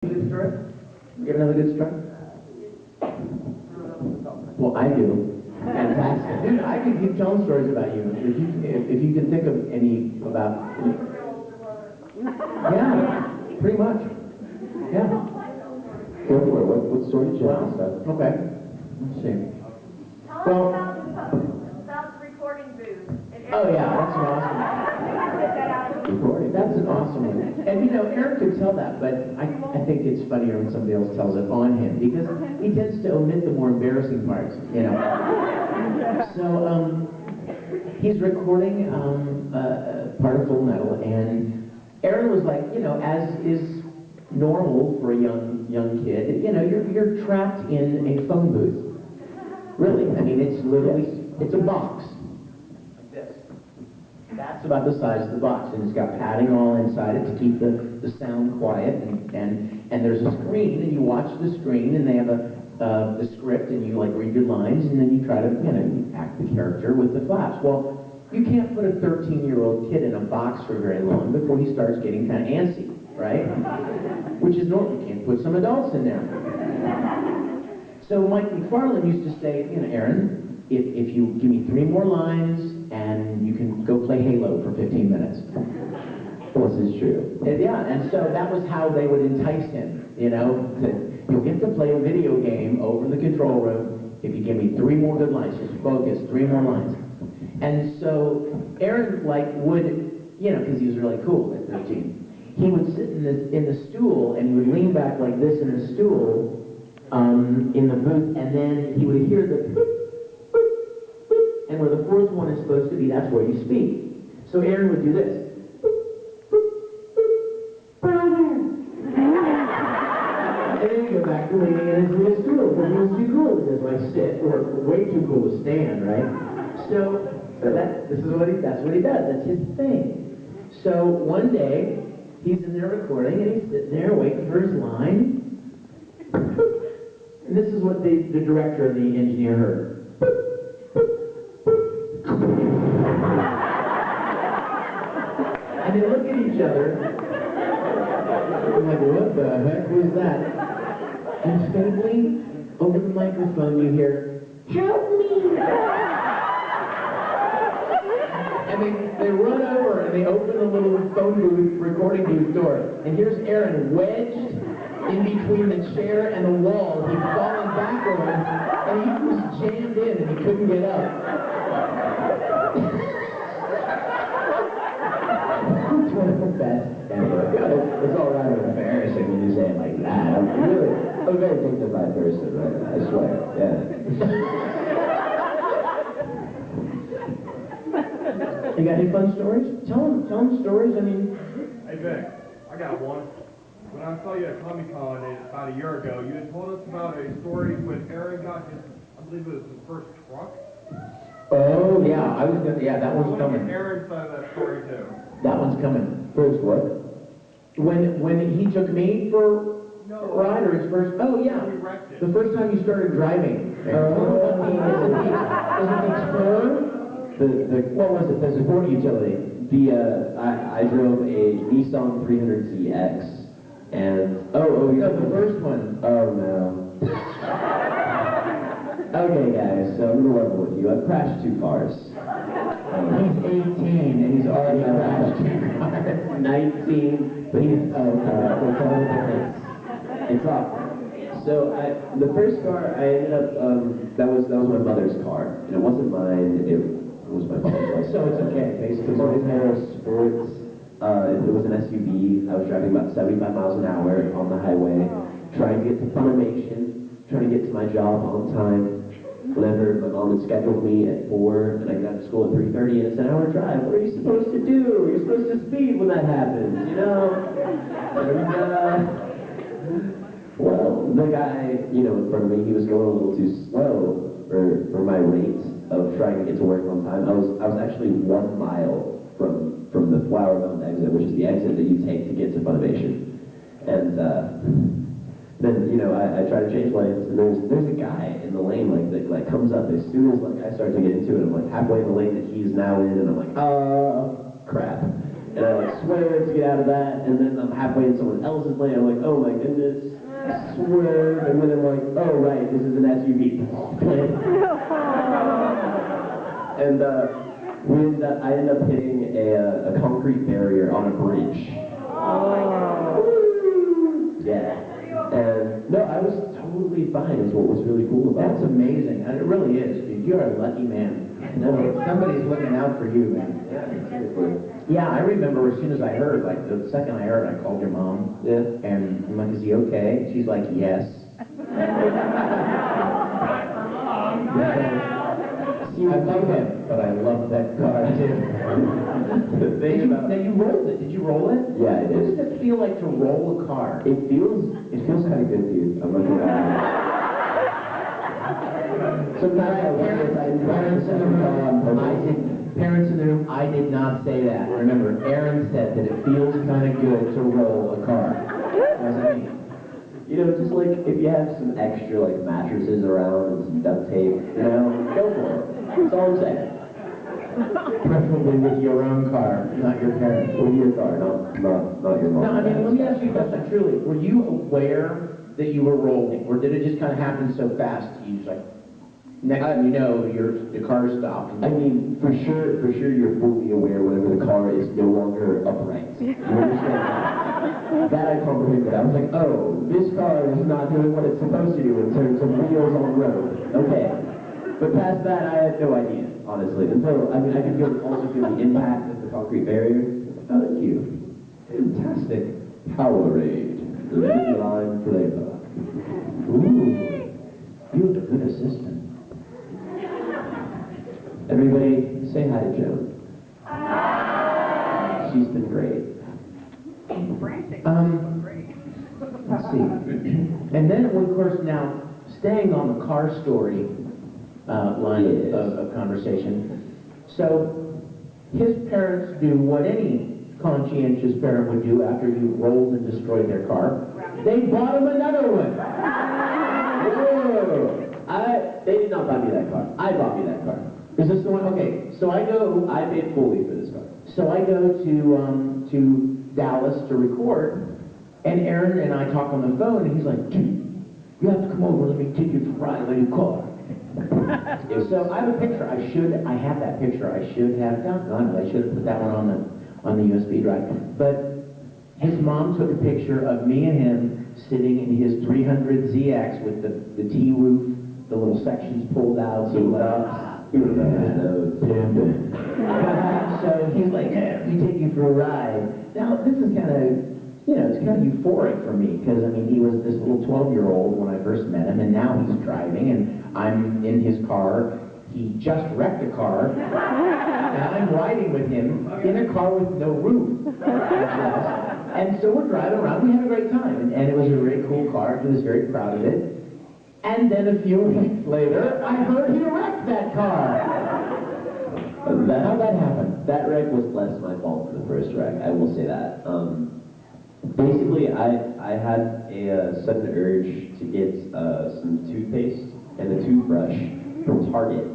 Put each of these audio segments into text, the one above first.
Good story? Give another good story? Well, I do. Fantastic. Dude, I could keep telling stories about you. If you can think of any about... Yeah, pretty much. Yeah. Go for it. What story did you have? Okay. Let's see. Tell us about the recording booth. Oh yeah, that's an awesome one. That's an awesome one. And you know, Aaron could tell that, but I think it's funnier when somebody else tells it on him, because he tends to omit the more embarrassing parts, you know. So, he's recording part of Fullmetal, and Aaron was like, you know, as is normal for a young kid, you know, you're trapped in a phone booth. Really, I mean, it's literally, it's a box. Like this. That's about the size of the box, and it's got padding all inside it to keep the sound quiet, and there's a screen, and you watch the screen, and they have the script, and you like read your lines, and then you try to, you know, you act the character with the flash. Well, you can't put a 13-year-old kid in a box for very long before he starts getting kind of antsy, right? Which is normal. You can't put some adults in there. So Mike McFarlane used to say, you know, Aaron, if you give me 3 more lines and you can go play Halo for 15 minutes. Well, this is true. Yeah, and so that was how they would entice him, you know, you'll get to play a video game over in the control room if you give me 3 more good lines, just focus, 3 more lines. And so Aaron, like, would, you know, because he was really cool at 13, he would sit in the stool, and he would lean back like this in the stool, in the booth, and then he would hear the boop, boop, boop, and where the 4th one is supposed to be, that's where you speak. So Aaron would do this. Boop, boop, boop, brother. And then he'd go back to leaning in his little stool, because he was too cool to just like sit, or way too cool to stand, right? So that's what he does. That's his thing. So one day, he's in there recording, and he's sitting there waiting for his line. And this is what the director and the engineer heard. And they look at each other. I'm like, what the heck was that? And faintly, over the microphone, you hear, "Help me!" And they run over and they open the little phone booth, recording booth door. And here's Aaron wedged in between the chair and the wall. He'd fallen backward, and he was jammed in, and he couldn't get up. It's one of the best ever. It's all rather embarrassing when you say it like that. I'm a very dignified person, right? I swear. Yeah. You got any fun stories? Tell them stories. I mean. Hey Vic, I got one. When I saw you at Comic-Con about a year ago, you had told us about a story when Aaron got his, I believe it was his first truck. Oh yeah, that one's coming. Aaron side of that story too. That one's coming. First what? When he took me for a ride, or his first, oh yeah, the first time you started driving. Was it the Explorer? What was it? The sport utility. I drove a Nissan 300ZX, and oh, you got the first one. Oh no. Okay, guys, so I'm gonna level with you. I've crashed 2 cars. He's 18 and he's already crashed 2 cars. 19, but it's up. So the first car, I ended up that was my mother's car, and it wasn't mine. It was my mother's. So it's okay, basically. So it's more sports. It was an SUV. I was driving about 75 miles an hour on the highway, trying to get to Funimation, trying to get to my job on time. Whenever my mom had scheduled me at 4 and I got to school at 3:30 and it's an hour drive, what are you supposed to do? You're supposed to speed when that happens, you know? And, well, the guy, you know, in front of me, he was going a little too slow for my rate of trying to get to work on time. I was actually 1 mile from the Flower Mound exit, which is the exit that you take to get to Funimation. And then, you know, I try to change lanes, and there's a guy in the lane that comes up as soon as I start to get into it. I'm like halfway in the lane that he's now in, and I'm like, oh crap. and I like swerve to get out of that, and then I'm halfway in someone else's lane, I'm like, oh my goodness, swerve, and then I'm like, oh right, this is an SUV. And I end up hitting a concrete barrier on a bridge. Yeah. And no, I was totally fine is what was really cool about That's it. amazing. And it really is, dude. You're a lucky man. No. Somebody's looking out for you, man. Yeah, seriously. Yeah, I remember as soon as I heard, like the second I heard, I called your mom. Yeah. And I'm like, is he okay? She's like, yes. I love him, but I love that car too. Now you rolled it. Did you roll it? Yeah, I What did. does it feel like to roll a car? It feels kind of good, dude. I'm not gonna lie. Sometimes I wonder if I Parents in the room, I did not say that. Remember, Aaron said that it feels kind of good to roll a car. What does that mean? You know, just like if you have some extra like mattresses around and some duct tape, you know, go for it. That's all I'm saying. Preferably with your own car, not your parents. With your car, not your mom. No, I mean, let me ask you a question, truly. Were you aware that you were rolling, or did it just kind of happen so fast, you just like, next thing you know, the car stopped? I mean, for sure, you're fully aware whenever the car is no longer upright. You understand? That I comprehended. I was like, oh, this car is not doing what it's supposed to do in terms of wheels on the road. Okay. But past that, I had no idea, honestly. Until, I mean, I could also feel the impact of the concrete barrier. Oh, thank you. Fantastic. Powerade. Living line flavor. Ooh. You have a good assistant. Everybody, say hi to Joan. She's been great. Let's see. And then, of course, now, staying on the car story line Yes. of conversation. So, his parents do what any conscientious parent would do after you rolled and destroyed their car. They bought him another one. Whoa! They did not buy me that car. I bought me that car. Is this the one? Okay, so I paid fully for this car. So I go to Dallas to record, and Aaron and I talk on the phone, and he's like, dude, you have to come over, let me take you for a ride in your car. So I have a picture. I have that picture. I should have done it. I should have put that one on the USB drive. But his mom took a picture of me and him sitting in his 300ZX with the T-roof, the little sections pulled out, so so he's like, let me take you for a ride. Now, this is kind of, it's kind of euphoric for me, because, I mean, he was this little 12-year-old when I first met him, and now he's driving, and I'm in his car. He just wrecked a car, and I'm riding with him in a car with no roof. And so we're driving around. We had a great time, and it was a very cool car. He was very proud of it. And then a few weeks later, I heard he wrecked that car. How'd that happen? That wreck was less my fault than the first wreck, I will say that. Basically, I had a sudden urge to get some toothpaste and a toothbrush from Target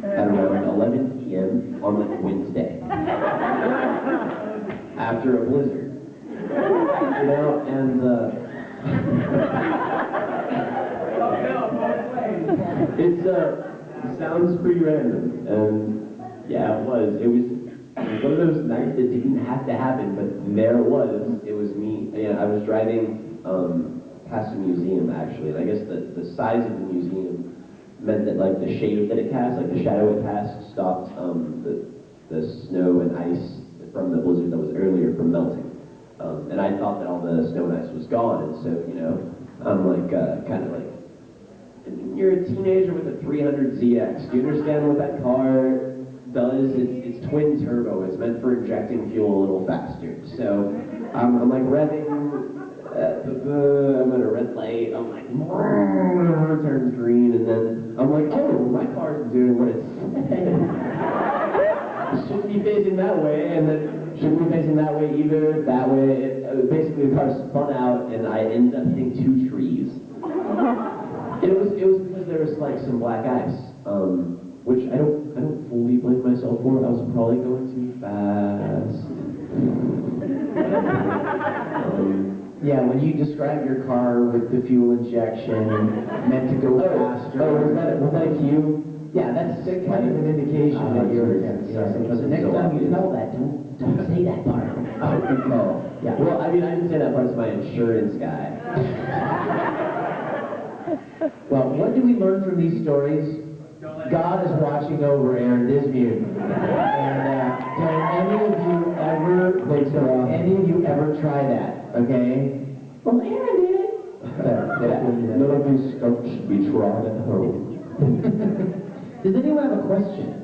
at around 11 p.m. on a Wednesday. After a blizzard. You know, and it sounds pretty random, and yeah, it was one of those nights that didn't have to happen, but there it was. It was me. I was driving past a museum, actually, and I guess the size of the museum meant that like the shade that it cast, like the shadow it cast, stopped the snow and ice from the blizzard that was earlier from melting. And I thought that all the snow and ice was gone, and so I'm like kind of like, you're a teenager with a 300ZX. Do you understand what that car does? It's twin turbo. It's meant for injecting fuel a little faster. So I'm like revving. I'm at a red light. I'm like, turns green, and then I'm like, oh, my car's doing what it's saying. It shouldn't be facing that way, and then shouldn't be facing that way either. That way, basically the car spun out, and I ended up hitting 2 trees. And it was because there was like some black ice, which I don't fully blame myself for. I was probably going too fast. Yeah, when you describe your car with the fuel injection meant to go faster. Was that a cue? Yeah, that's kind of an indication that you're. So the next time you tell that, don't say that part. Oh, Yeah. well, I mean, I didn't say that part to my insurance guy. Well, what do we learn from these stories? God is watching over Aaron Dismute. And don't any of you ever try that, okay? Well, Aaron did it. None of these skunks should be trod at home. Does anyone have a question?